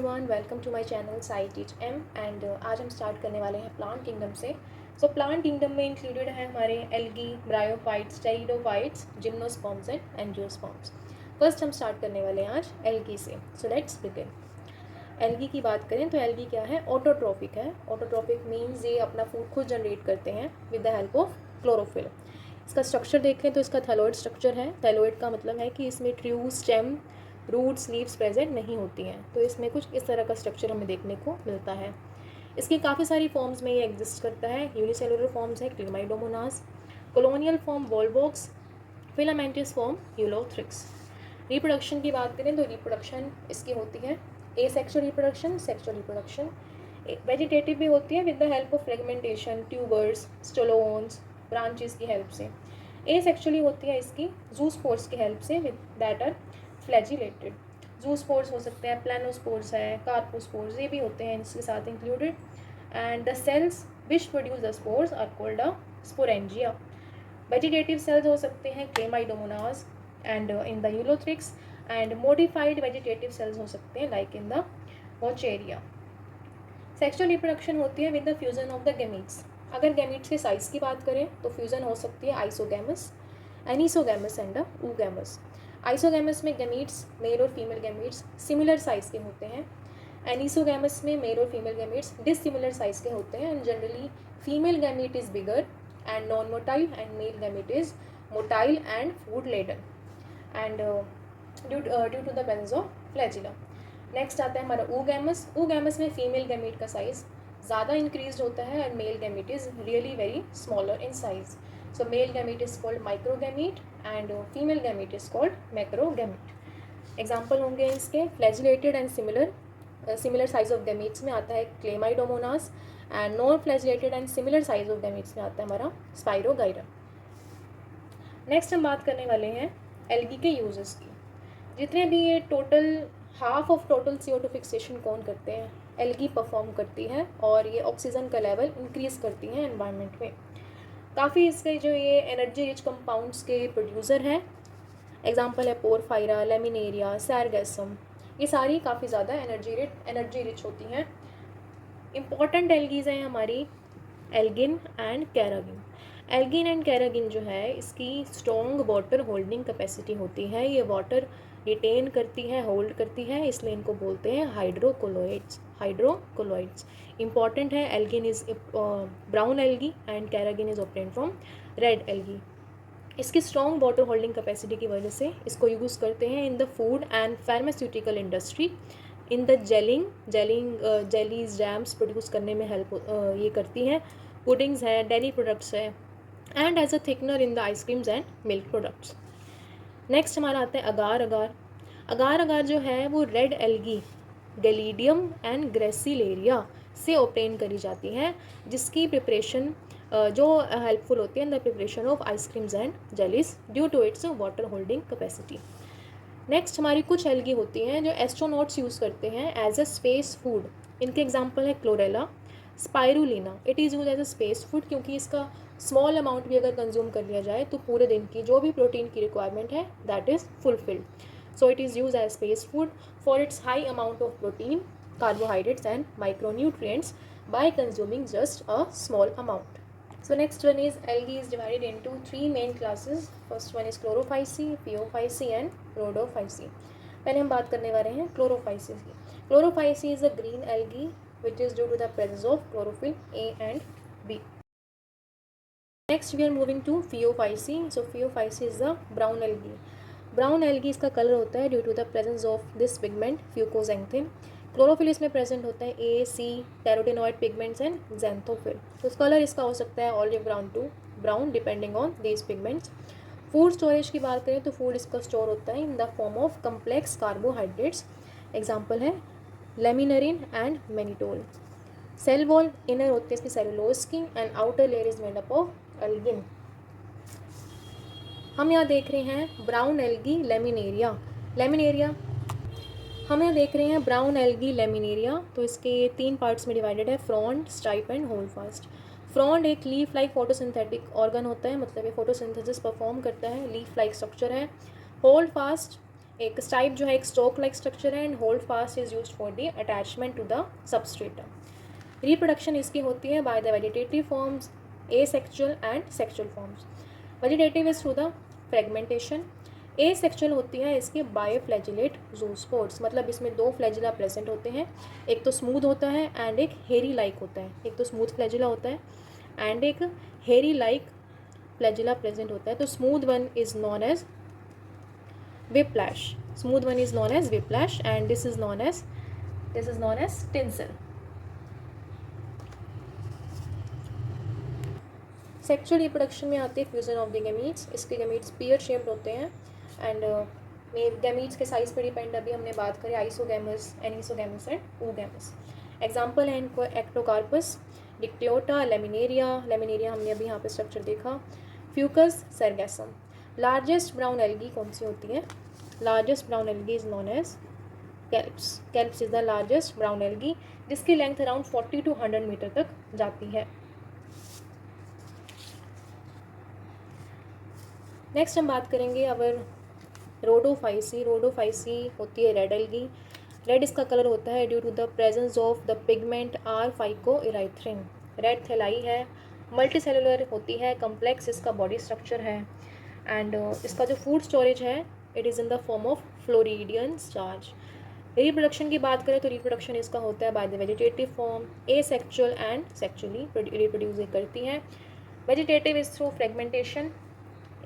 Everyone, welcome to my channel Sai teach M and आज हम start करने वाले हैं प्लांट किंगडम से। सो प्लांट किंगडम में इंक्लूडेड है हमारे algae, bryophytes, pteridophytes, gymnosperms and angiosperms. First हम स्टार्ट करने वाले हैं आज एल्गी से। So let's begin. एल्गी की बात करें तो एल्गी क्या है? ऑटोट्रॉपिक है। ऑटोट्रॉपिक मीन्स ये अपना फूड खुद जनरेट करते हैं with the help of chlorophyll. इसका स्ट्रक्चर देखें तो इसका थैलोइड स्ट्रक्चर है। थैलोइड का मतलब है कि इसमें true, stem, roots, leaves present नहीं होती हैं। तो इसमें कुछ इस तरह का स्ट्रक्चर हमें देखने को मिलता है। इसकी काफ़ी सारी फॉर्म्स में ये एग्जिस्ट करता है। यूनिसेलुलर फॉर्म्स है Chlamydomonas, colonial form Volvox, filamentous form Ulothrix. Reproduction की बात करें तो रिप्रोडक्शन इसकी होती है asexual reproduction, sexual reproduction. Vegetative भी होती है with the help of fragmentation, tubers, stolons, branches की हेल्प से। एसेक्सुअली होती है इसकी जूस्पोर्स की हेल्प से with that are flagellated. Zoospores हो सकते हैं, प्लानोस्पोर्स है, कार्पोस्पोर्स, ये भी होते हैं इसके साथ included. And the cells which produce the spores are called a sporangia. Vegetative cells हो सकते हैं Chlamydomonas and in the Ulothrix, and modified vegetative cells हो सकते हैं like in the Vaucheria. Sexual reproduction होती है with the fusion of the gametes. अगर gametes के साइज की बात करें तो फ्यूजन हो सकती है isogamous, anisogamous and oogamous. Isogamous में गैमीट्स, मेल और फीमेल गैमीट्स सिमिलर साइज के होते हैं। एनिसोगैमस में मेल और फीमेल गैमीट्स डिसिमिलर साइज के होते हैं and generally female gamete is bigger and non motile and male gamete is motile and food laden and due to the presence of flagella. Next आता है हमारा ऊगैमस। ऊगैमस में female gamete का size ज़्यादा increase होता है and male gamete is really very smaller in size. So male gamete is called microgamete and female gamete is called macrogamete. Example होंगे इसके flagellated and similar size of gametes में आता है Chlamydomonas and non flagellated and similar size of gametes में आता है हमारा spirogyra. Next हम बात करने वाले हैं एल्गी के यूजेस की। जितने भी ये total half of total CO2 fixation कौन करते हैं? एल्गी परफॉर्म करती है और ये ऑक्सीजन का लेवल इंक्रीज करती हैं एनवायरनमेंट में। काफ़ी इसके जो ये एनर्जी रिच कंपाउंड्स के प्रोड्यूसर हैं। एग्जांपल है पोरफायरा, लेमिनेरिया, सैरगैसम। ये सारी काफ़ी ज़्यादा एनर्जी रिच होती हैं। इम्पॉर्टेंट एल्गीज हैं हमारी Elgin and carrageen. Elgin and carrageen जो है इसकी स्ट्रॉन्ग वाटर होल्डिंग कैपेसिटी होती है। ये वाटर रिटेन करती है, होल्ड करती है, इसलिए इनको बोलते हैं हाइड्रोकोलोइड्स। हाइड्रोकोलोइड्स इंपॉर्टेंट है। Algin is brown algae and carrageenan is obtained from red algae. इसकी स्ट्रॉन्ग वाटर होल्डिंग कैपेसिटी की वजह से इसको यूज़ करते हैं in the food and pharmaceutical industry, in the jellies, jams produce करने में हेल्प ये करती हैं। पुडिंग्स है, डेयरी प्रोडक्ट्स है and as a thickener in the ice creams and milk products. Next हमारा आता है अगार अगार। अगार अगार जो है वो red algae Gelidium and Gracilaria से ऑब्टेन करी जाती है, जिसकी प्रिपरेशन जो हेल्पफुल होती है in the preparation of ice creams and jellies due to its water holding capacity. Next हमारी कुछ एल्गी होती हैं जो एस्ट्रोनॉट्स यूज़ करते हैं एज अ स्पेस फूड। इनके एग्जांपल है Chlorella, Spirulina. It is use as a space food क्योंकि इसका स्मॉल अमाउंट भी अगर कंज्यूम कर लिया जाए तो पूरे दिन की जो भी प्रोटीन की रिक्वायरमेंट है that is fulfilled. So it is used as space food for its high amount of protein, carbohydrates and micronutrients by consuming just a small amount. So next one is algae is divided into three main classes. First one is chlorophyceae, phaeophyceae and rhodophyceae. पहले हम बात करने वाले हैं chlorophyceae की. Chlorophyceae is a green algae which is due to the presence of chlorophyll A and B. Next we are moving to phaeophyceae. So phaeophyceae is the brown algae. Brown algae इसका colour होता है due to the presence of this pigment fucoxanthin. Chlorophyll इसमें present होता है A, C, carotenoid pigments and xanthophyll. तो colour इसका हो सकता है olive brown to brown depending on these pigments. Food storage की बात करें तो फूड इसका स्टोर होता है in the form of complex carbohydrates. Example है laminarin and mannitol. Cell wall inner होती है इसकी सेलुलोज की and outer layer is made up of algin. हम यहाँ देख रहे हैं ब्राउन एल्गी लेमिनेरिया। हम यहाँ देख रहे हैं ब्राउन एल्गी लेमिनेरिया। तो इसके 3 पार्ट्स में डिवाइडेड है, फ्रॉन्ट, स्टाइप एंड होल्डफास्ट। फ्रॉन्ट एक लीफ लाइक फोटोसिंथेटिक ऑर्गन होता है, मतलब ये फोटोसिंथेसिस परफॉर्म करता है, लीफ लाइक स्ट्रक्चर है। होल्डफास्ट एक स्टाइप जो है एक स्टोक लाइक स्ट्रक्चर है, and holdfast is use for the attachment to the substratum. Reproduction इसकी होती है by the vegetative forms, asexual and sexual forms. Vegetative is through the fragmentation, asexual होती है इसके बायोफ्लैजिलेट ज़ूस्पोर्स, मतलब इसमें दो फ्लैजिला प्रेजेंट होते हैं, एक तो स्मूथ होता है एंड एक हेरी लाइक होता है। एक तो स्मूथ फ्लैजिला होता है एंड एक हेरी लाइक फ्लैजिला प्रेजेंट होता है। तो smooth one is known as whiplash, smooth one is known as whiplash, and this is known as tinsel. Sexual reproduction में आते हैं फ्यूजन ऑफ द गैमीट्स। इसके गैमीट्स पियर शेप्ड होते हैं एंड गैमीट्स के साइज पर डिपेंड अभी हमने बात करी isogamous, anisogamous and oogamous। Example है इनको एक्टोकार्पस, डिक्टियोटा, लेमिनेरिया हमने अभी यहाँ पे स्ट्रक्चर देखा, Fucus, Sargassum. Largest brown algae कौन सी होती है? Largest brown algae is known as kelps. Kelps is the largest brown algae जिसकी लेंथ अराउंड 40 to 100 मीटर तक जाती है। नेक्स्ट हम बात करेंगे अवर रोडोफाइसी। रोडोफाइसी होती है रेड एल्गी। रेड इसका कलर होता है due to the presence of the pigment are phycoerythrin. Red thalli है, मल्टी सेलुलर होती है, कम्प्लेक्स इसका बॉडी स्ट्रक्चर है एंड इसका जो फूड स्टोरेज है it is in the form of floridean starch. Reproduction की बात करें तो रिप्रोडक्शन इसका होता है by the vegetative form, asexual and sexually reproduce करती है। Vegetative is through fragmentation,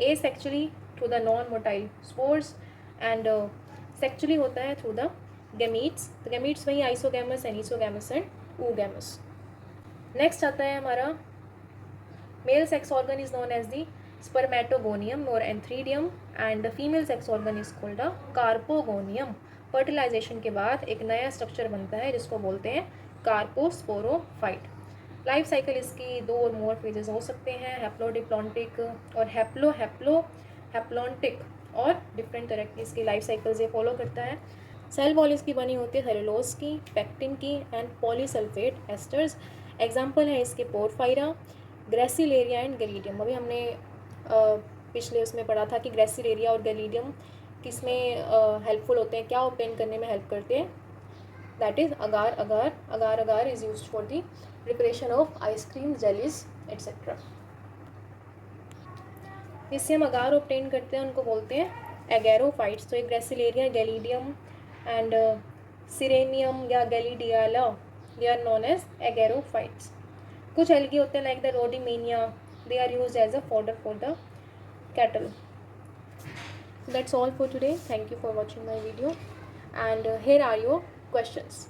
asexually through the non motile spores and sexually होता है थ्रू द गैमीट्स। तो गैमीट्स वही isogamous, anisogamous and oogamous। Next आता है हमारा male sex organ is known as the spermatogonium or antheridium and the female sex organ is called a carpogonium। Fertilisation के बाद एक नया स्ट्रक्चर बनता है जिसको बोलते हैं कार्पोस्पोरोफाइट। लाइफ साइकिल इसकी दो और मोर फेजेस हो सकते हैं, हैप्लोडिप्लॉन्टिक और हैप्लॉन्टिक, और डिफरेंट तरह की इसकी लाइफ साइकिल्स ये फॉलो करता है। सेल वॉल इसकी बनी होती है सेलुलोज की, पेक्टिन की एंड पॉलीसल्फेट एस्टर्स। एग्जाम्पल है इसके पोरफायरा, ग्रेसिलेरिया एंड गैलीडियम। अभी हमने पिछले उसमें पढ़ा था कि ग्रेसिलेरिया और गैलीडियम किसमें हेल्पफुल होते हैं, क्या ऑब्टेन करने में हेल्प करते हैं? That is agar agar. Agar agar is used for the preparation of ice cream, jellies etcetera. इससे हम अगार ऑब्टेन करते हैं उनको बोलते हैं एगैरोफाइट्स। तो एक ग्रेसिलेरिया, गैलीडियम एंड सिरेनियम या Gelidiella, they are known as agarophytes. कुछ एल्गी होते हैं like the Rhodymenia, they are used as a fodder for the cattle। That's all for today. Thank you for watching my video and here are your questions।